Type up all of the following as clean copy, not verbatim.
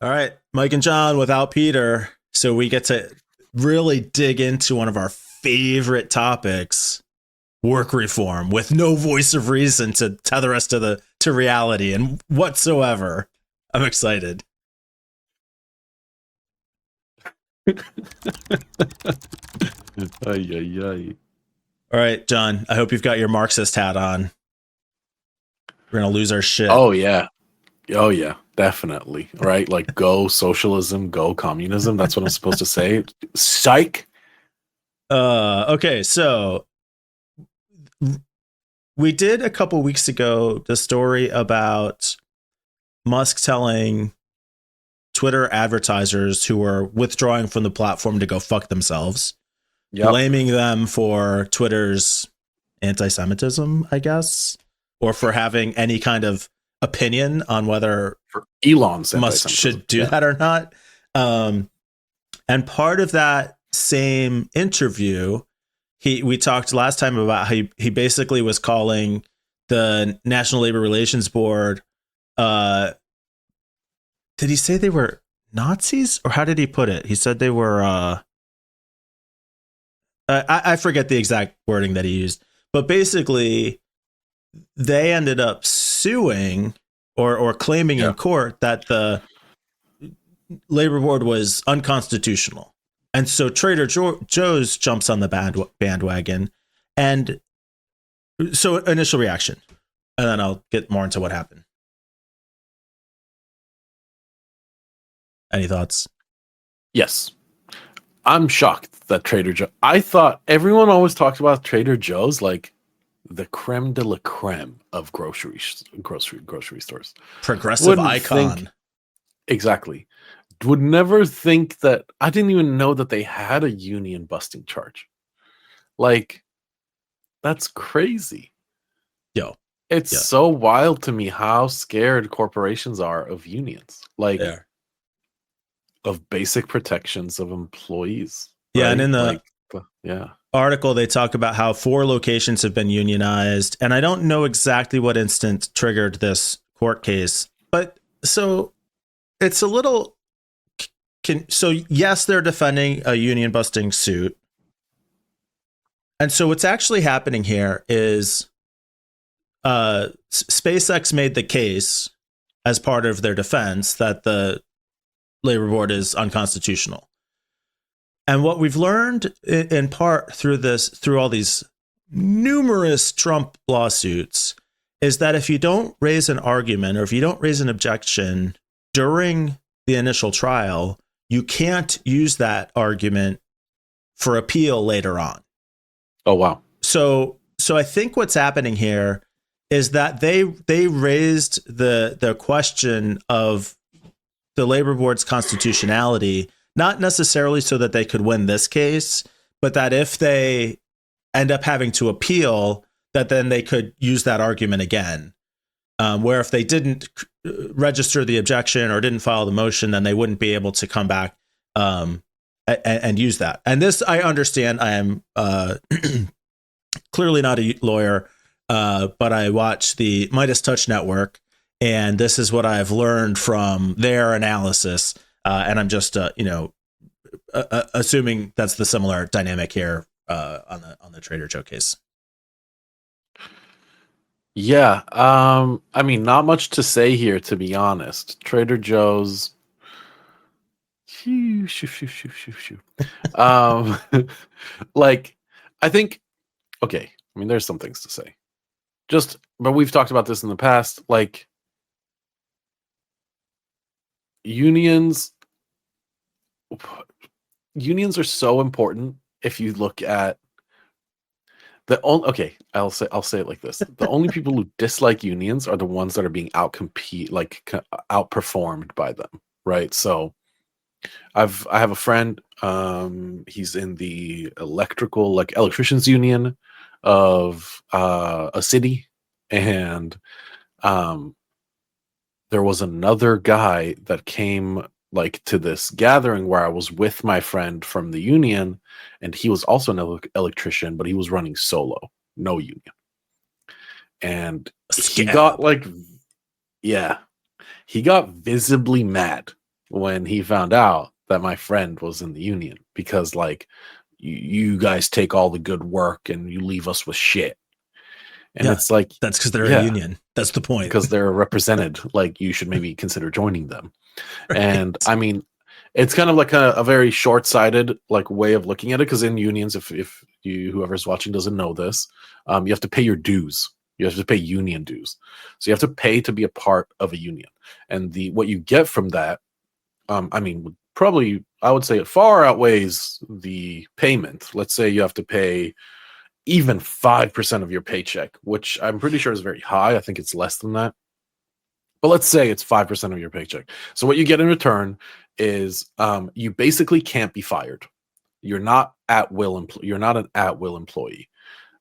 All right, Mike and John without Peter. So we get to really dig into one of our favorite topics, work reform, with no voice of reason to tether us to reality and whatsoever. I'm excited. Ay, ay, ay. All right, John, I hope you've got your Marxist hat on. We're going to lose our shit. Oh yeah. Oh yeah, definitely. Right? Like go socialism, go communism. That's what I'm supposed to say. Psych. Okay, so we did a couple weeks ago the story about Musk telling Twitter advertisers who are withdrawing from the platform to go fuck themselves, Yep. blaming them for Twitter's anti-Semitism, I guess, or for having any kind of opinion on whether For Elon's Musk anti-Semitism. should do that or not. And part of that same interview, we talked last time about how he basically was calling the National Labor Relations Board. Did he say they were Nazis, or how did he put it? He said they were. I forget the exact wording that he used, but basically, they ended up suing or claiming in court that the labor board was unconstitutional. And so Trader Joe's jumps on the bandwagon. And so initial reaction, and then I'll get more into what happened. Any thoughts? Yes. I'm shocked that Trader Joe. I thought everyone always talked about Trader Joe's like the creme de la creme of grocery stores. Progressive Wouldn't icon. think- exactly. Would never think that. I didn't even know that they had a union busting charge. Like, that's crazy. Yo. It's so wild to me how scared corporations are of unions. Like, of basic protections of employees. Yeah, right? and in the article, they talk about how 4 locations have been unionized. And I don't know exactly what instant triggered this court case, but so it's a little... So yes, they're defending a union busting suit. And so what's actually happening here is SpaceX made the case as part of their defense that the labor board is unconstitutional. And what we've learned in part through all these numerous Trump lawsuits is that if you don't raise an argument or if you don't raise an objection during the initial trial, you can't use that argument for appeal later on. Oh, wow. So I think what's happening here is that they raised the question of the labor board's constitutionality, not necessarily so that they could win this case, but that if they end up having to appeal, that then they could use that argument again. Where if they didn't register the objection or didn't file the motion, then they wouldn't be able to come back and use that. And this, I understand. I am clearly not a lawyer, but I watch the Midas Touch Network, and this is what I've learned from their analysis. And I'm just, assuming that's the similar dynamic here on the Trader Joe case. Yeah, I mean, not much to say here, to be honest. Trader Joe's, like, I think, okay. I mean, there's some things to say. But we've talked about this in the past. Like, unions are so important. If you look at I'll say it like this: the only people who dislike unions are the ones that are being outperformed by them, right? So, I have a friend. He's in the electricians union of a city, and there was another guy that came to this gathering where I was with my friend from the union, and he was also an electrician, but he was running solo, no union. And he got visibly mad when he found out that my friend was in the union, because like you guys take all the good work and you leave us with shit. And Yeah, it's like, that's because they're a yeah, union. That's the point. because they're represented. Like you should maybe consider joining them. Right. And I mean, it's kind of like a very short-sighted like way of looking at it, because in unions, if you whoever's watching doesn't know this, you have to pay your dues. You have to pay union dues. So you have to pay to be a part of a union. And the what you get from that, I mean, probably I would say it far outweighs the payment. Let's say you have to pay even 5% of your paycheck, which I'm pretty sure is very high. I think it's less than that. But let's say it's 5% of your paycheck. So what you get in return is you basically can't be fired. You're not at will. You're not an at will employee.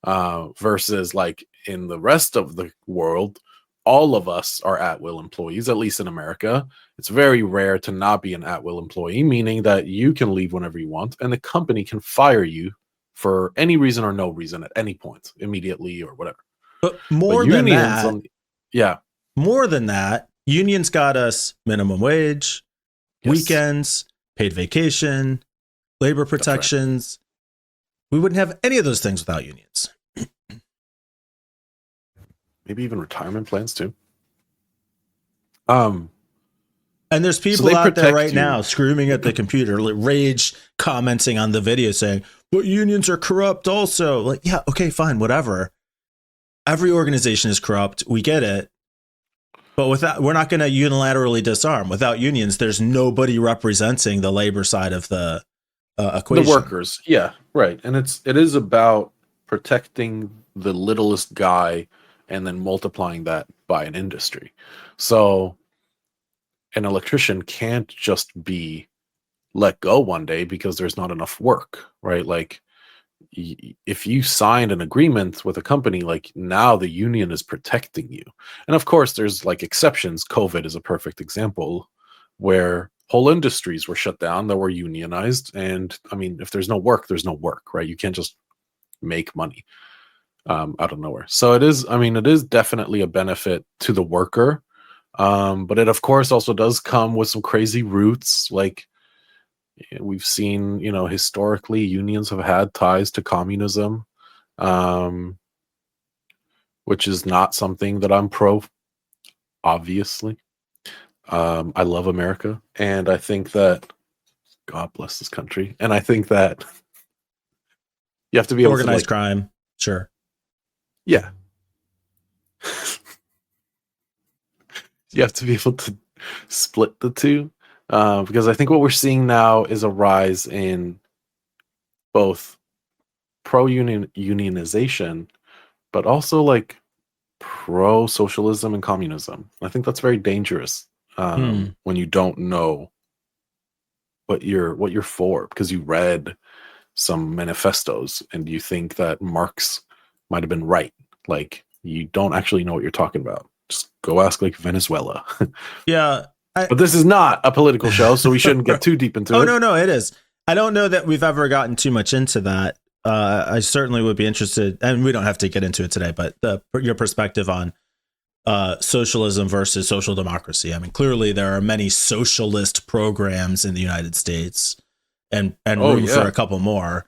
Versus like in the rest of the world, all of us are at will employees. At least in America, it's very rare to not be an at will employee, meaning that you can leave whenever you want, and the company can fire you for any reason or no reason at any point, immediately or whatever. But But unions, yeah. More than that, unions got us minimum wage, Yes. weekends, paid vacation, labor protections. Right. We wouldn't have any of those things without unions. Maybe even retirement plans too. And there's people out there right now screaming at the computer, like rage commenting on the video saying, but unions are corrupt also. Like, yeah, okay, fine, whatever. Every organization is corrupt. We get it. But we're not going to unilaterally disarm. Without unions, there's nobody representing the labor side of the equation. The workers, yeah, right. And it is about protecting the littlest guy and then multiplying that by an industry. So an electrician can't just be let go one day because there's not enough work, right? Like if you signed an agreement with a company, like now the union is protecting you. And of course there's like exceptions. COVID is a perfect example where whole industries were shut down that were unionized. And I mean, if there's no work, there's no work, right? You can't just make money out of nowhere. So it is definitely a benefit to the worker. But it of course also does come with some crazy roots. Like we've seen, historically unions have had ties to communism, which is not something that I'm pro, obviously. I love America, and I think that God bless this country. And I think that you have to be able organized to crime. Sure. Yeah. You have to be able to split the two. Because I think what we're seeing now is a rise in both unionization, but also like pro-socialism and communism. I think that's very dangerous when you don't know what you're for, because you read some manifestos and you think that Marx might have been right. Like you don't actually know what you're talking about. Just go ask like Venezuela. Yeah. But this is not a political show, so we shouldn't get too deep into it. Oh, no, it is. I don't know that we've ever gotten too much into that. I certainly would be interested, and we don't have to get into it today, but your perspective on socialism versus social democracy. I mean, clearly there are many socialist programs in the United States and room for a couple more.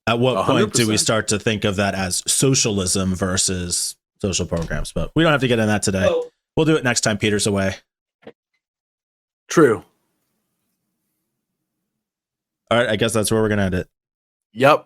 At what 100%. Point do we start to think of that as socialism versus social programs? But we don't have to get into that today. Oh. We'll do it next time Peter's away. True. All right, I guess that's where we're going to end it. Yep.